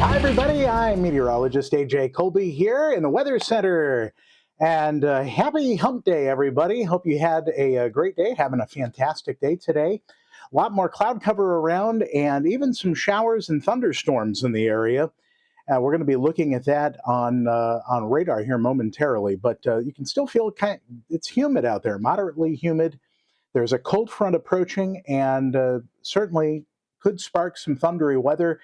Hi, everybody. I'm meteorologist AJ Colby here in the Weather Center. And happy hump day, everybody. Hope you had a great day, having a fantastic day today. A lot more cloud cover around and even some showers and thunderstorms in the area. We're going to be looking at that on radar here momentarily, but you can still feel it's humid out there, moderately humid. There's a cold front approaching and certainly could spark some thundery weather.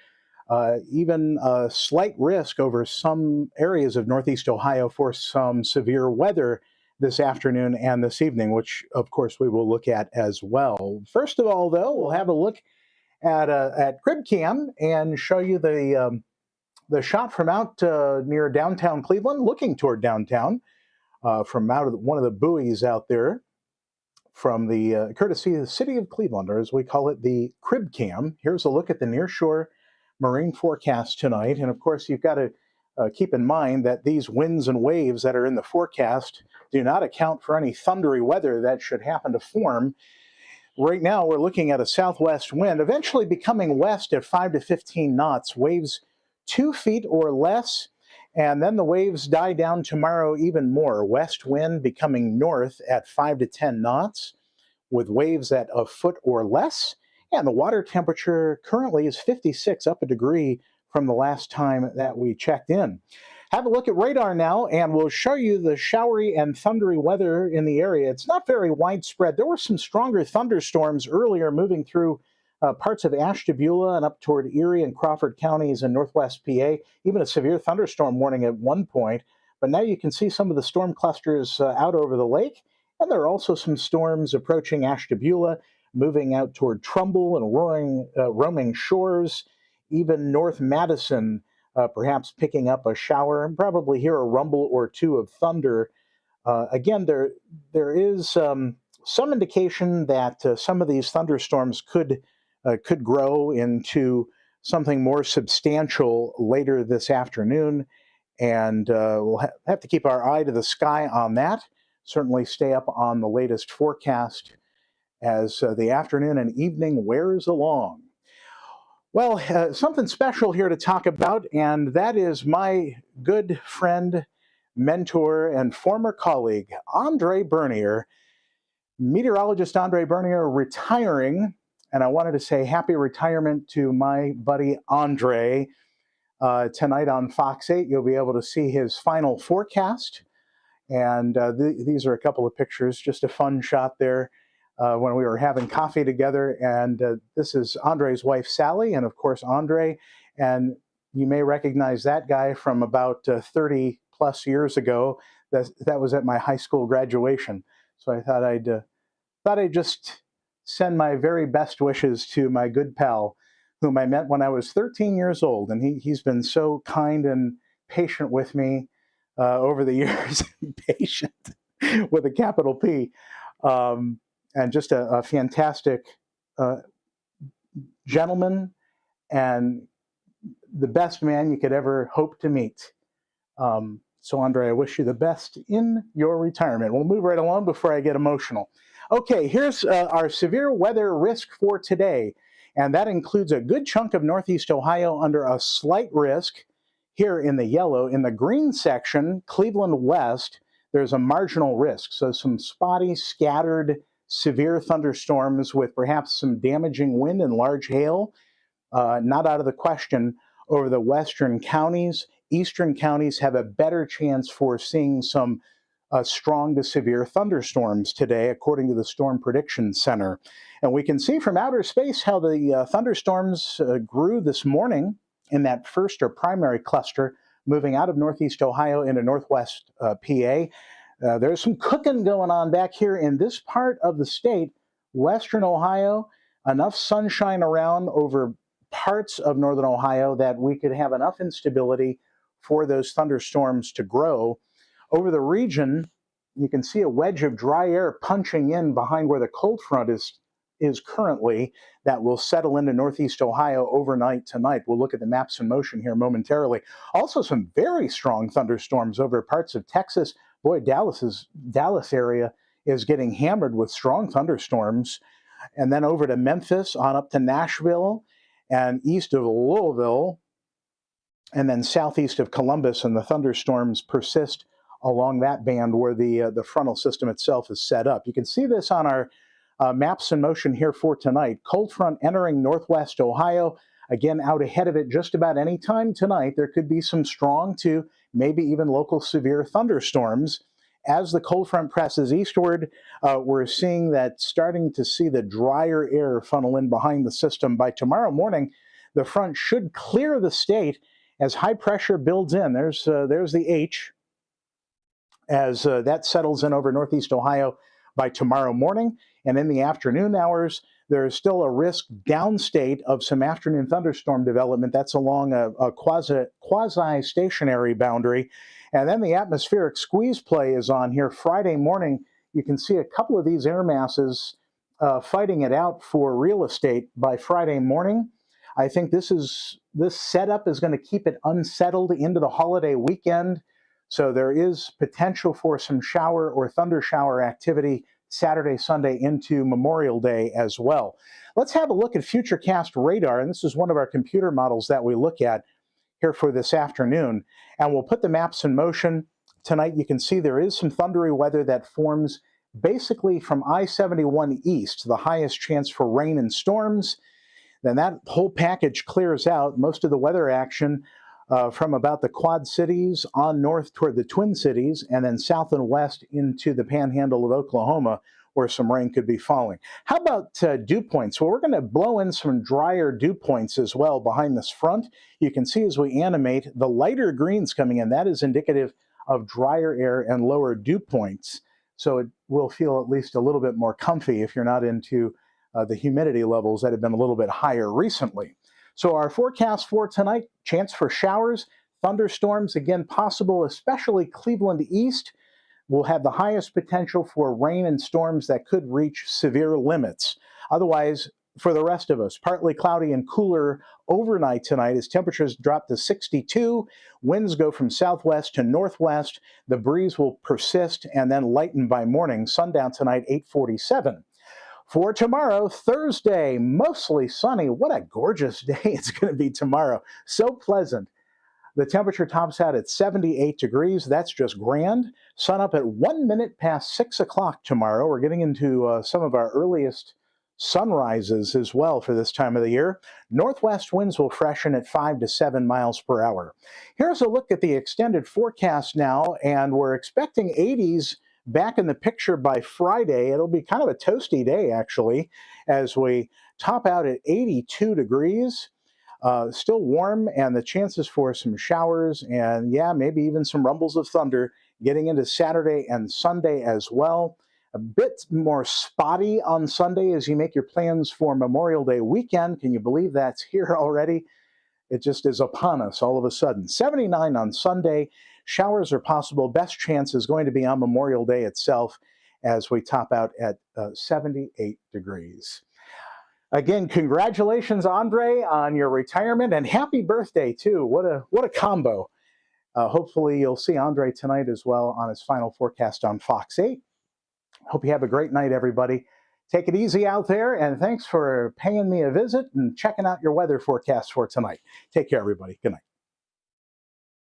Even a slight risk over some areas of Northeast Ohio for some severe weather this afternoon and this evening, which of course we will look at as well. First of all, though, we'll have a look at Crib Cam and show you the shot from out near downtown Cleveland, looking toward downtown from out of one of the buoys out there from the courtesy of the city of Cleveland, or as we call it, the Crib Cam. Here's a look at the nearshore marine forecast tonight. And of course, you've got to keep in mind that these winds and waves that are in the forecast do not account for any thundery weather that should happen to form. Right now, we're looking at a southwest wind, eventually becoming west at 5 to 15 knots, waves 2 feet or less. And then the waves die down tomorrow even more. West wind becoming north at 5 to 10 knots with waves at a foot or less. And the water temperature currently is 56, up a degree from the last time that we checked in. Have a look at radar now, and we'll show you the showery and thundery weather in the area. It's not very widespread. There were some stronger thunderstorms earlier moving through parts of Ashtabula and up toward Erie and Crawford counties in northwest PA, even a severe thunderstorm warning at one point. But now you can see some of the storm clusters out over the lake, and there are also some storms approaching Ashtabula, moving out toward Trumbull and roaming shores, even North Madison, perhaps picking up a shower, and probably hear a rumble or two of thunder. Again, there is some indication that some of these thunderstorms could grow into something more substantial later this afternoon, and we'll have to keep our eye to the sky on that. Certainly stay up on the latest forecast as the afternoon and evening wears along. Well, something special here to talk about, and that is my good friend, mentor, and former colleague, Andre Bernier. Meteorologist Andre Bernier retiring, and I wanted to say happy retirement to my buddy Andre. Tonight on Fox 8, you'll be able to see his final forecast, and these are a couple of pictures, just a fun shot there. When we were having coffee together, and this is Andre's wife, Sally, and of course, Andre. And you may recognize that guy from about 30 plus years ago. That was at my high school graduation. So I thought I'd just send my very best wishes to my good pal, whom I met when I was 13 years old. And he's been so kind and patient with me over the years, patient with a capital P. And just a fantastic gentleman and the best man you could ever hope to meet. So, Andre, I wish you the best in your retirement. We'll move right along before I get emotional. Okay, here's our severe weather risk for today, and that includes a good chunk of Northeast Ohio under a slight risk. Here in the yellow, in the green section, Cleveland West, there's a marginal risk. So some spotty, scattered, severe thunderstorms with perhaps some damaging wind and large hail, not out of the question over the western counties. Eastern counties have a better chance for seeing some strong to severe thunderstorms today, according to the Storm Prediction Center. And we can see from outer space how the thunderstorms grew this morning in that first or primary cluster, moving out of Northeast Ohio into Northwest PA. There's some cooking going on back here in this part of the state, Western Ohio, enough sunshine around over parts of Northern Ohio that we could have enough instability for those thunderstorms to grow. Over the region, you can see a wedge of dry air punching in behind where the cold front is currently that will settle into Northeast Ohio overnight tonight. We'll look at the maps in motion here momentarily. Also some very strong thunderstorms over parts of Texas. Boy, Dallas area is getting hammered with strong thunderstorms. And then over to Memphis, on up to Nashville, and east of Louisville, and then southeast of Columbus, and the thunderstorms persist along that band where the frontal system itself is set up. You can see this on our maps in motion here for tonight. Cold front entering northwest Ohio. Again, out ahead of it just about any time tonight. There could be some strong to maybe even local severe thunderstorms. As the cold front presses eastward, we're seeing that starting to see the drier air funnel in behind the system. By tomorrow morning, the front should clear the state as high pressure builds in. There's the H as that settles in over northeast Ohio by tomorrow morning. And in the afternoon hours, there is still a risk downstate of some afternoon thunderstorm development. That's along a quasi-stationary boundary. And then the atmospheric squeeze play is on here. Friday morning, you can see a couple of these air masses fighting it out for real estate by Friday morning. I think this setup is going to keep it unsettled into the holiday weekend. So there is potential for some shower or thunder shower activity Saturday, Sunday into Memorial Day as well. Let's have a look at Futurecast radar, and this is one of our computer models that we look at here for this afternoon. And we'll put the maps in motion. Tonight you can see there is some thundery weather that forms basically from I-71 east, the highest chance for rain and storms. Then that whole package clears out. Most of the weather action from about the Quad Cities on north toward the Twin Cities, and then south and west into the panhandle of Oklahoma, where some rain could be falling. How about dew points? Well, we're going to blow in some drier dew points as well behind this front. You can see as we animate the lighter greens coming in. That is indicative of drier air and lower dew points. So it will feel at least a little bit more comfy if you're not into the humidity levels that have been a little bit higher recently. So our forecast for tonight, chance for showers, thunderstorms, again possible, especially Cleveland east, will have the highest potential for rain and storms that could reach severe limits. Otherwise, for the rest of us, partly cloudy and cooler overnight tonight as temperatures drop to 62. Winds go from southwest to northwest. The breeze will persist and then lighten by morning. Sundown tonight, 8:47. For tomorrow, Thursday, mostly sunny. What a gorgeous day it's going to be tomorrow. So pleasant. The temperature tops out at 78 degrees. That's just grand. Sun up at 1 minute past 6 o'clock tomorrow. We're getting into some of our earliest sunrises as well for this time of the year. Northwest winds will freshen at 5 to 7 miles per hour. Here's a look at the extended forecast now, and we're expecting 80s back in the picture by Friday. It'll be kind of a toasty day, actually, as we top out at 82 degrees. Still warm, and the chances for some showers and, yeah, maybe even some rumbles of thunder getting into Saturday and Sunday as well. A bit more spotty on Sunday as you make your plans for Memorial Day weekend. Can you believe that's here already? It just is upon us all of a sudden. 79 on Sunday. Showers are possible. Best chance is going to be on Memorial Day itself as we top out at 78 degrees. Again, congratulations, Andre, on your retirement, and happy birthday, too. What a combo. Hopefully you'll see Andre tonight as well on his final forecast on Fox 8. Hope you have a great night, everybody. Take it easy out there, and thanks for paying me a visit and checking out your weather forecast for tonight. Take care, everybody. Good night.